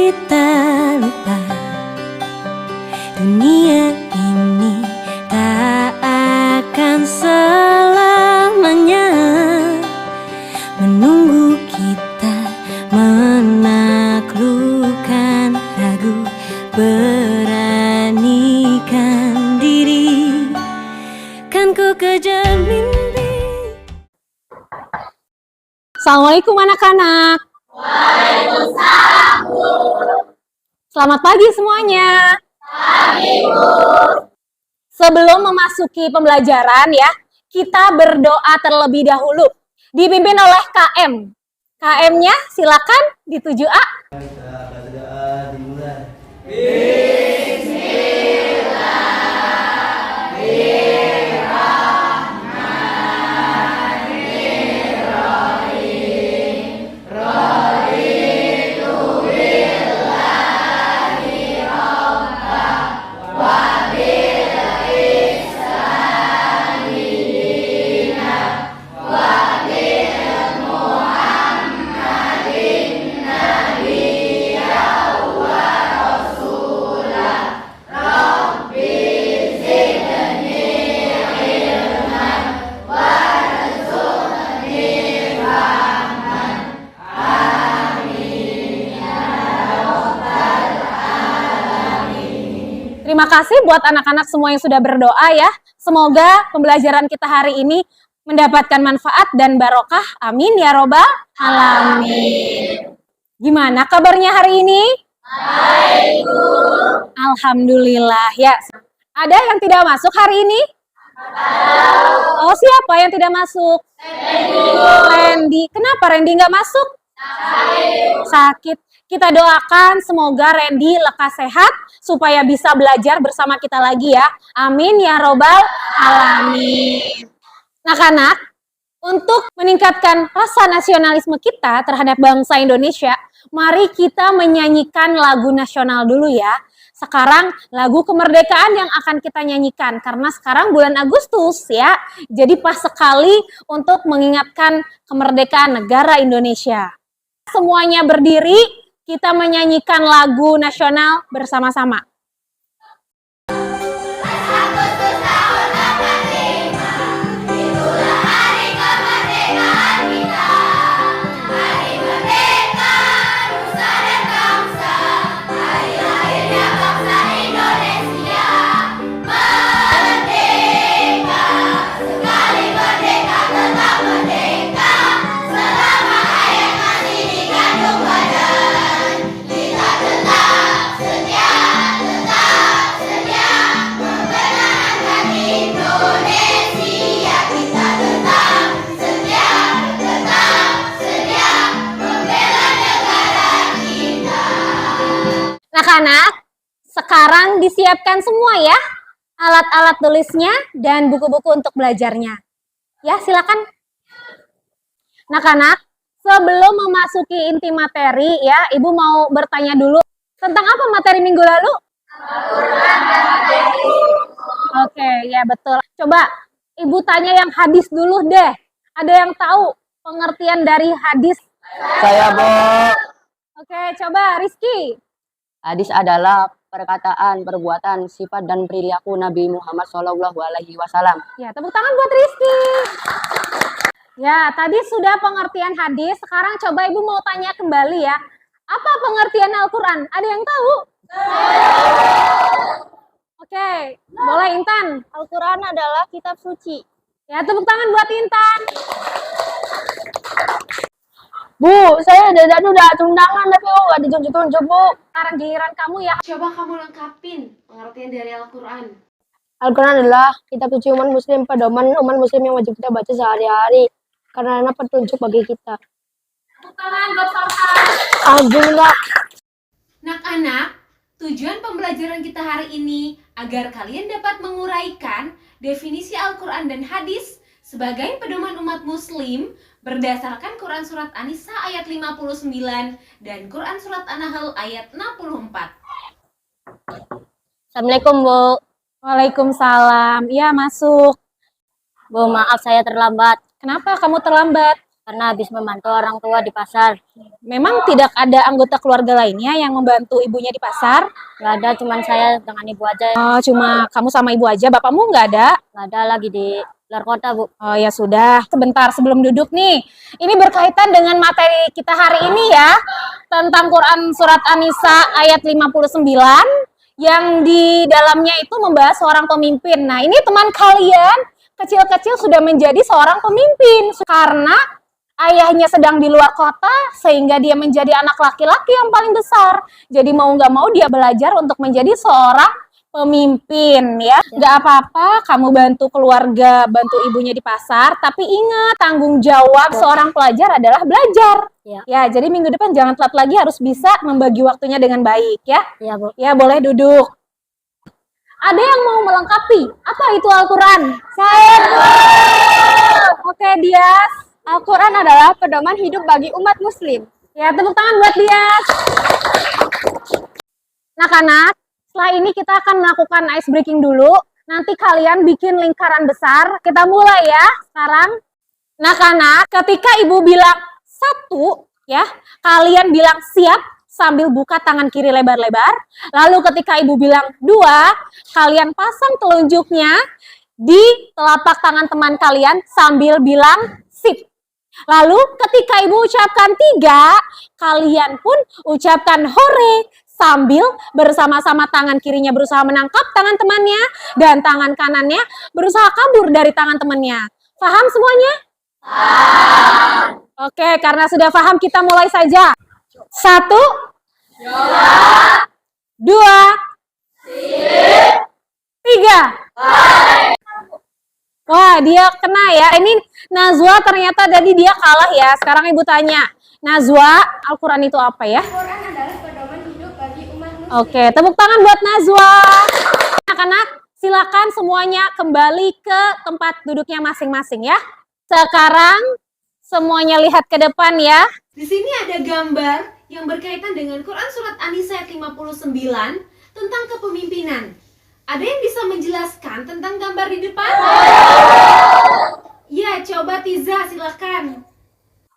kita lupa, dunia ini tak akan selamanya menunggu kita menaklukkan ragu, beranikan diri, kan ku kejar mimpi. Assalamualaikum anak-anak. Waalaikumsalam, Bu. Selamat pagi semuanya. Pagi, Bu. Sebelum memasuki pembelajaran ya, kita berdoa terlebih dahulu. Dipimpin oleh KM. KM-nya silakan dituju A. Kita berdoa dimulai. Terima kasih buat anak-anak semua yang sudah berdoa ya. Semoga pembelajaran kita hari ini mendapatkan manfaat dan barokah. Amin ya robbal alamin. Gimana kabarnya hari ini? Baik, Bu. Alhamdulillah ya. Ada yang tidak masuk hari ini? Oh, siapa yang tidak masuk? Randy. Kenapa Randy nggak masuk? Sakit. Kita doakan semoga Randy lekas sehat supaya bisa belajar bersama kita lagi ya. Amin ya robbal alamin. Anak-anak, untuk meningkatkan rasa nasionalisme kita terhadap bangsa Indonesia, mari kita menyanyikan lagu nasional dulu ya. Sekarang lagu kemerdekaan yang akan kita nyanyikan karena sekarang bulan Agustus ya. Jadi pas sekali untuk mengingatkan kemerdekaan negara Indonesia. Semuanya berdiri, kita menyanyikan lagu nasional bersama-sama. Anak-anak, sekarang disiapkan semua ya, alat-alat tulisnya dan buku-buku untuk belajarnya. Ya, silakan. Anak-anak, sebelum memasuki inti materi ya, Ibu mau bertanya dulu, tentang apa materi minggu lalu? Oke, ya betul. Coba Ibu tanya yang hadis dulu deh. Ada yang tahu pengertian dari hadis? Saya, Bu. Oke, coba Rizky. Hadis adalah perkataan, perbuatan, sifat, dan perilaku Nabi Muhammad SAW. Ya, tepuk tangan buat Rizky. Ya, tadi sudah pengertian hadis. Sekarang coba Ibu mau tanya kembali ya. Apa pengertian Al-Quran? Ada yang tahu? Oke, boleh Intan. Al-Quran adalah kitab suci. Ya, tepuk tangan buat Intan. Bu, saya dari tadi udah undangan tapi kok gak ditunjuk-tunjuk, Bu. Sekarang giliran kamu ya. Coba kamu lengkapin pengertian dari Al-Quran. Al-Quran adalah kitab suci umat muslim, pedoman umat muslim yang wajib kita baca sehari-hari. Karena petunjuk bagi kita. Tepuk tangan buat Farhan. Alhamdulillah. Anak-anak, tujuan pembelajaran kita hari ini agar kalian dapat menguraikan definisi Al-Quran dan hadis sebagai pedoman umat muslim berdasarkan Quran Surat An-Nisa ayat 59 dan Quran Surat An-Nahl ayat 64. Assalamualaikum, Bu. Waalaikumsalam. Iya, masuk. Bu, maaf saya terlambat. Kenapa kamu terlambat? karena habis membantu orang tua di pasar. Memang tidak ada anggota keluarga lainnya yang membantu ibunya di pasar? Nggak ada, cuman saya dengan ibu aja. Oh, cuma kamu sama ibu aja, bapakmu nggak ada? Nggak ada, lagi di luar kota, Bu. Oh ya sudah, sebentar sebelum duduk nih. Ini berkaitan dengan materi kita hari ini ya, tentang Quran Surat An-Nisa ayat 59, yang di dalamnya itu membahas seorang pemimpin. Nah ini teman kalian kecil-kecil sudah menjadi seorang pemimpin, karena ayahnya sedang di luar kota, sehingga dia menjadi anak laki-laki yang paling besar. Jadi mau nggak mau dia belajar untuk menjadi seorang pemimpin ya. Nggak apa-apa kamu bantu keluarga, bantu ibunya di pasar, tapi ingat tanggung jawab seorang pelajar adalah belajar. Ya, jadi minggu depan jangan telat lagi, harus bisa membagi waktunya dengan baik ya. Iya, Bu. Ya, boleh duduk. Ada yang mau melengkapi? Apa itu Al-Quran? Saya. Oke, Dias. Al-Quran adalah pedoman hidup bagi umat muslim. Ya, tepuk tangan buat Dias. Anak-anak, setelah ini kita akan melakukan ice breaking dulu. Nanti kalian bikin lingkaran besar. Kita mulai ya sekarang. Anak-anak, ketika ibu bilang 1, ya, kalian bilang siap sambil buka tangan kiri lebar-lebar. Lalu ketika ibu bilang 2, kalian pasang telunjuknya di telapak tangan teman kalian sambil bilang sip. Lalu ketika ibu ucapkan 3, kalian pun ucapkan hore sambil bersama-sama tangan kirinya berusaha menangkap tangan temannya dan tangan kanannya berusaha kabur dari tangan temannya. Paham semuanya? Oke, karena sudah paham kita mulai saja. 1, 2, 3. Wah, dia kena ya. Ini Nazwa ternyata jadi dia kalah ya. Sekarang ibu tanya, Nazwa, Al-Quran itu apa ya? Al-Quran adalah pedoman hidup bagi umat muslim. Oke, tepuk tangan buat Nazwa. Anak-anak, silakan semuanya kembali ke tempat duduknya masing-masing ya. Sekarang semuanya lihat ke depan ya. Di sini ada gambar yang berkaitan dengan Quran Surat An-Nisa ayat 59 tentang kepemimpinan. Ada yang bisa menjelaskan tentang gambar di depan? Ya, coba Tiza, silakan.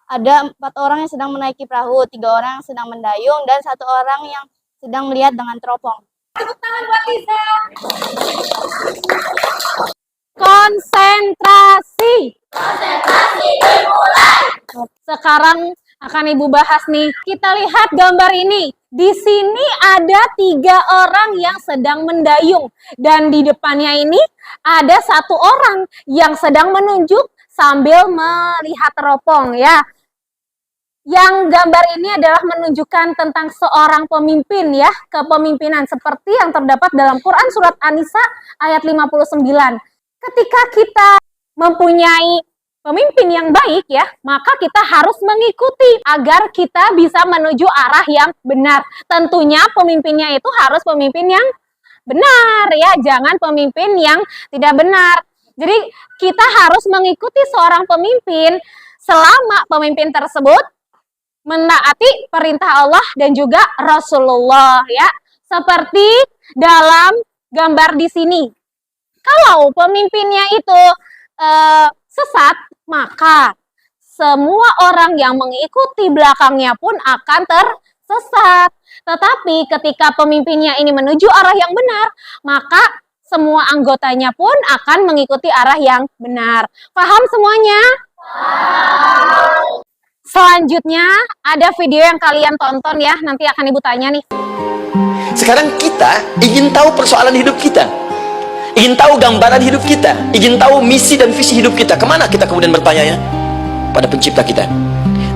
Ada 4 orang yang sedang menaiki perahu, 3 orang yang sedang mendayung, dan 1 orang yang sedang melihat dengan teropong. Tepuk tangan buat Tiza. Konsentrasi. Konsentrasi dimulai. Sekarang akan ibu bahas nih. Kita lihat gambar ini. Di sini ada 3 orang yang sedang mendayung. Dan di depannya ini ada 1 orang yang sedang menunjuk sambil melihat teropong ya. Yang gambar ini adalah menunjukkan tentang seorang pemimpin ya. Kepemimpinan seperti yang terdapat dalam Quran Surat An-Nisa ayat 59. Ketika kita mempunyai pemimpin yang baik ya, maka kita harus mengikuti agar kita bisa menuju arah yang benar. Tentunya pemimpinnya itu harus pemimpin yang benar ya, jangan pemimpin yang tidak benar. Jadi kita harus mengikuti seorang pemimpin selama pemimpin tersebut menaati perintah Allah dan juga Rasulullah ya. Seperti dalam gambar di sini. Kalau pemimpinnya itu sesat, maka semua orang yang mengikuti belakangnya pun akan tersesat. Tetapi ketika pemimpinnya ini menuju arah yang benar, maka semua anggotanya pun akan mengikuti arah yang benar. Paham semuanya? Selanjutnya ada video yang kalian tonton ya, nanti akan ibu tanya nih. Sekarang kita ingin tahu persoalan hidup kita, ingin tahu gambaran hidup kita, ingin tahu misi dan visi hidup kita. Kemana kita kemudian bertanya ya? Pada pencipta kita.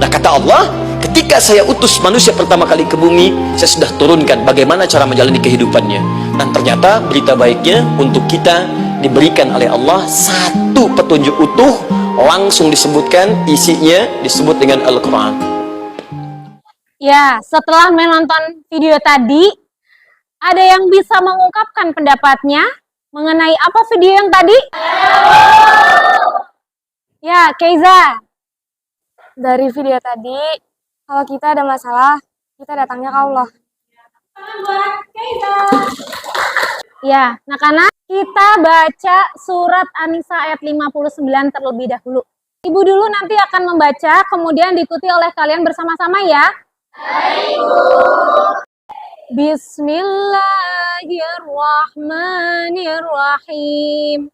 Nah kata Allah, ketika saya utus manusia pertama kali ke bumi, saya sudah turunkan bagaimana cara menjalani kehidupannya. Dan ternyata berita baiknya untuk kita diberikan oleh Allah 1 petunjuk utuh, langsung disebutkan isinya, disebut dengan Al-Quran. Ya, setelah menonton video tadi, ada yang bisa mengungkapkan pendapatnya mengenai apa video yang tadi? Ya, Keiza. Dari video tadi, kalau kita ada masalah, kita datangnya ke Allah. Ya, anak-anak, kita baca surat An-Nisa ayat 59 terlebih dahulu. Ibu dulu nanti akan membaca, kemudian diikuti oleh kalian bersama-sama ya. Bismillahirrahmanirrahim.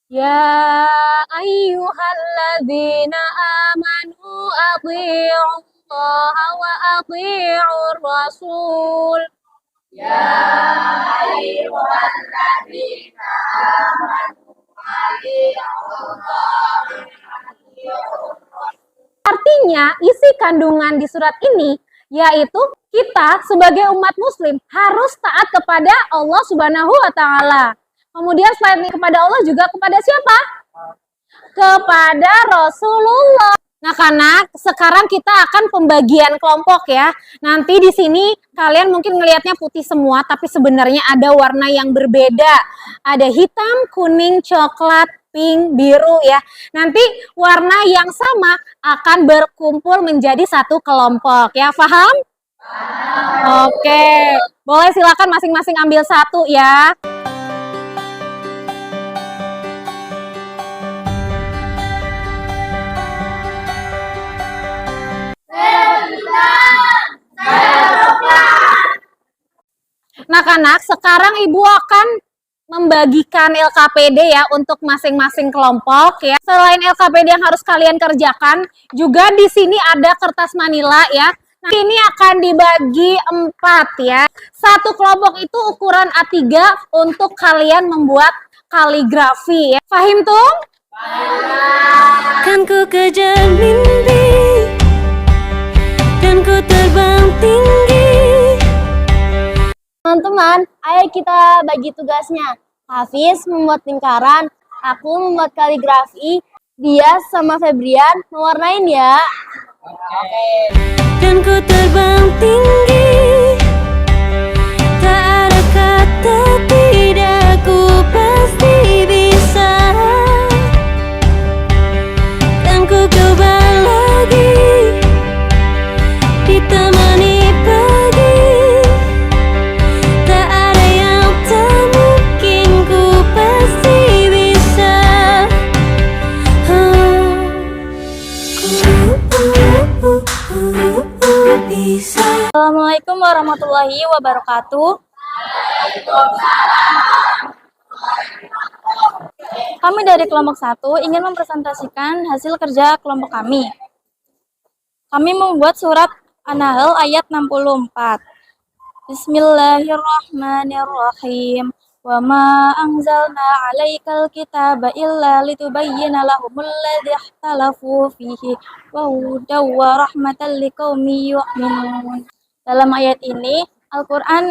Ya ayyuhalladzina amanu athi'ullaha wa athi'ur rasul. Artinya, isi kandungan di surat ini yaitu kita sebagai umat muslim harus taat kepada Allah Subhanahu wa taala. Kemudian selain kepada Allah juga kepada siapa? Kepada Rasulullah. Nah, karena sekarang kita akan pembagian kelompok ya. Nanti di sini kalian mungkin ngelihatnya putih semua, tapi sebenarnya ada warna yang berbeda. Ada hitam, kuning, coklat, pink, biru ya. Nanti warna yang sama akan berkumpul menjadi satu kelompok ya. Paham? Oke. Boleh silakan masing-masing ambil satu ya. Nah, anak sekarang Ibu akan membagikan LKPD ya untuk masing-masing kelompok ya. Selain LKPD yang harus kalian kerjakan, juga di sini ada kertas manila ya. Nah, ini akan dibagi 4 ya. Satu kelompok itu ukuran A3 untuk kalian membuat kaligrafi ya. Fahim tuh? Kan ku kejar mimpi dan ku terbang tinggi. Teman-teman, ayo kita bagi tugasnya. Hafiz membuat lingkaran, aku membuat kaligrafi, dia sama Febrian mewarnain ya. Dan ku terbang tinggi, tak ada kata tidak, ku pasti bisa. Dan ku coba lagi, ditemani pagi, tak ada yang tak mungkin, ku pasti bisa. Bisa. Assalamualaikum warahmatullahi wabarakatuh. Kami dari kelompok 1 ingin mempresentasikan hasil kerja kelompok kami. Kami membuat surat An-Nahl ayat 64. Bismillahirrahmanirrahim. Wa ma anzalna 'alaikal kitaba illa litubayyana lahumul ladzi ikhtalafu fihi wa hudaw wa rahmatan liqaumin yu'minun. Dalam ayat ini, Al-Qur'an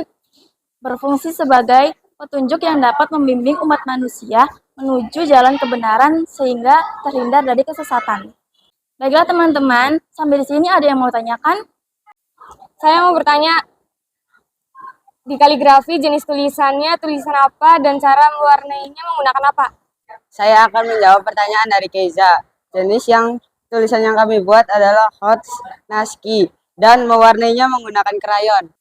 berfungsi sebagai petunjuk yang dapat membimbing umat manusia menuju jalan kebenaran sehingga terhindar dari kesesatan. Baiklah teman-teman, sampai di sini ada yang mau tanyakan? Saya mau bertanya, di kaligrafi jenis tulisannya tulisan apa dan cara mewarnainya menggunakan apa? Saya akan menjawab pertanyaan dari Keiza. Tulisan yang kami buat adalah hot naski dan mewarnainya menggunakan krayon.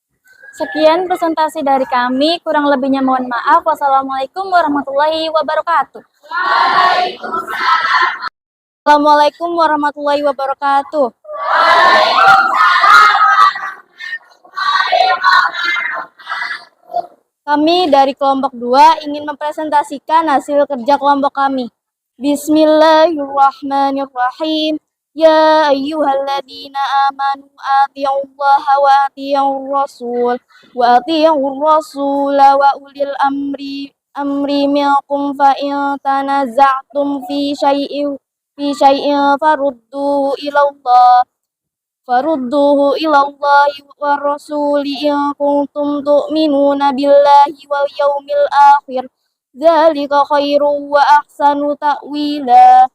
Sekian presentasi dari kami, kurang lebihnya mohon maaf. Wassalamualaikum warahmatullahi wabarakatuh. Assalamualaikum warahmatullahi wabarakatuh. Kami dari kelompok 2 ingin mempresentasikan hasil kerja kelompok kami. Bismillahirrahmanirrahim. Ya ayyuhalladzina amanu athi'ullaha wa athi'ur rasul wa athi'ur rasula wa ulil amri minkum fa in tanaza'tum fi syai'in farudduhu ilallahi wa rasuli in kuntum tu'minuna billahi wal yaumil akhir. Dzalika khairu wa ahsanu ta'wila.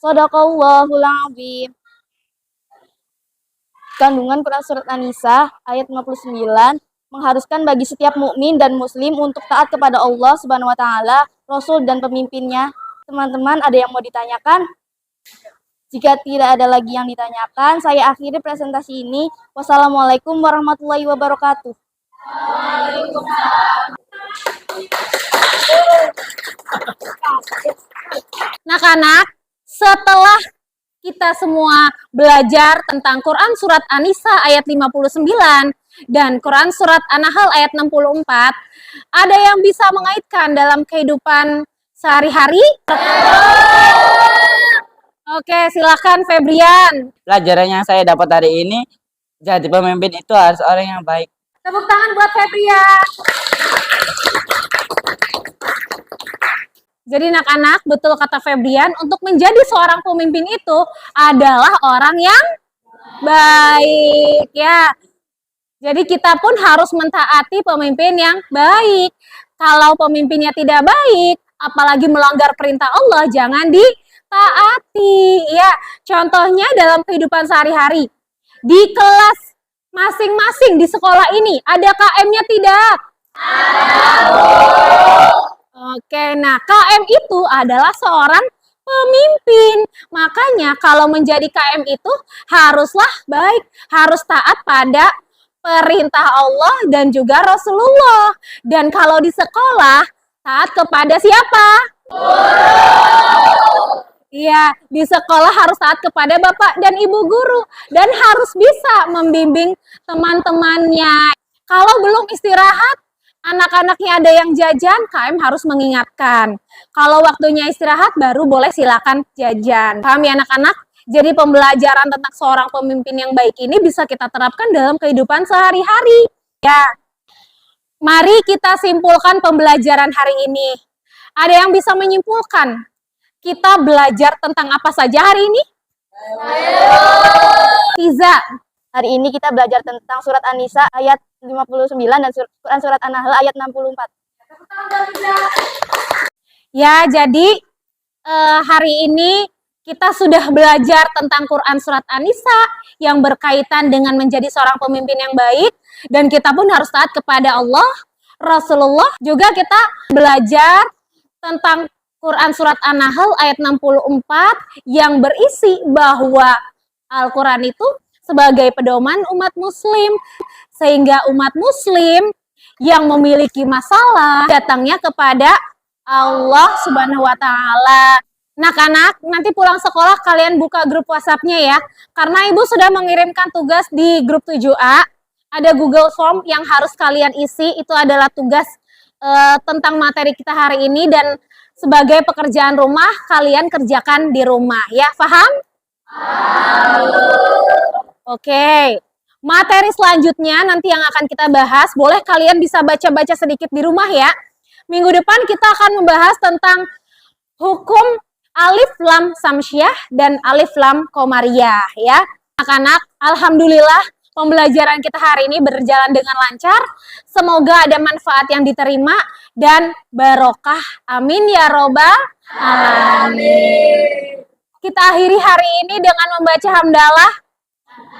Shadaqallahul azim. Kandungan Quran Surat An-Nisa ayat 59 mengharuskan bagi setiap mukmin dan muslim untuk taat kepada Allah Subhanahu wa taala, Rasul dan pemimpinnya. Teman-teman, ada yang mau ditanyakan? Jika tidak ada lagi yang ditanyakan, saya akhiri presentasi ini. Wassalamualaikum warahmatullahi wabarakatuh. Anak-anak, setelah kita semua belajar tentang Quran Surat An-Nisa ayat 59 dan Quran Surat An-Nahl ayat 64, ada yang bisa mengaitkan dalam kehidupan sehari-hari? Oke, silakan Febrian. Pelajaran yang saya dapat hari ini, jadi pemimpin itu harus orang yang baik. Tepuk tangan buat Febrian. Jadi anak-anak, betul kata Febrian, untuk menjadi seorang pemimpin itu adalah orang yang baik ya. Jadi kita pun harus mentaati pemimpin yang baik. Kalau pemimpinnya tidak baik, apalagi melanggar perintah Allah, jangan ditaati ya. Contohnya dalam kehidupan sehari-hari. Di kelas masing-masing di sekolah ini, ada KM-nya tidak? Oke, nah KM itu adalah seorang pemimpin. Makanya kalau menjadi KM itu haruslah baik, harus taat pada perintah Allah dan juga Rasulullah. Dan kalau di sekolah, taat kepada siapa? Iya, di sekolah harus taat kepada Bapak dan Ibu guru. Dan harus bisa membimbing teman-temannya. Kalau belum istirahat, anak-anaknya ada yang jajan, KM harus mengingatkan. Kalau waktunya istirahat, baru boleh silakan jajan. Paham ya anak-anak? Jadi pembelajaran tentang seorang pemimpin yang baik ini bisa kita terapkan dalam kehidupan sehari-hari. Ya, mari kita simpulkan pembelajaran hari ini. Ada yang bisa menyimpulkan kita belajar tentang apa saja hari ini? Tiza. Hari ini kita belajar tentang surat An-Nisa ayat 59 dan Quran surat An-Nahl ayat 64. Ya, jadi hari ini kita sudah belajar tentang Quran surat An-Nisa yang berkaitan dengan menjadi seorang pemimpin yang baik, dan kita pun harus taat kepada Allah, Rasulullah. Juga kita belajar tentang Quran surat An-Nahl ayat 64 yang berisi bahwa Al-Quran itu sebagai pedoman umat muslim, sehingga umat muslim yang memiliki masalah datangnya kepada Allah Subhanahu wa Ta'ala. Anak-anak, nanti pulang sekolah kalian buka grup WhatsApp-nya ya, karena Ibu sudah mengirimkan tugas di grup 7A. Ada Google Form yang harus kalian isi, itu adalah tugas tentang materi kita hari ini, dan sebagai pekerjaan rumah kalian kerjakan di rumah ya, paham? Oke, materi selanjutnya nanti yang akan kita bahas, boleh kalian bisa baca-baca sedikit di rumah ya. Minggu depan kita akan membahas tentang hukum alif lam samsyah dan alif lam qamariyah ya. Anak-anak, alhamdulillah pembelajaran kita hari ini berjalan dengan lancar. Semoga ada manfaat yang diterima dan barokah. Amin ya robbal alamin. Kita akhiri hari ini dengan membaca hamdalah.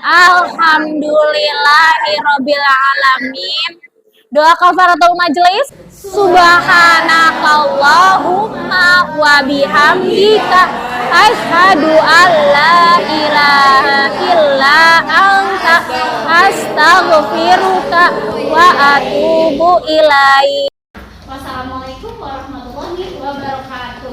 Alhamdulillahirabbil alamin. Doa kafaratul majelis. Subhanakallahumma wa bihamdika asyhadu an la ilaha illa anta astaghfiruka wa atubu ilaik. Wassalamualaikum warahmatullahi wabarakatuh.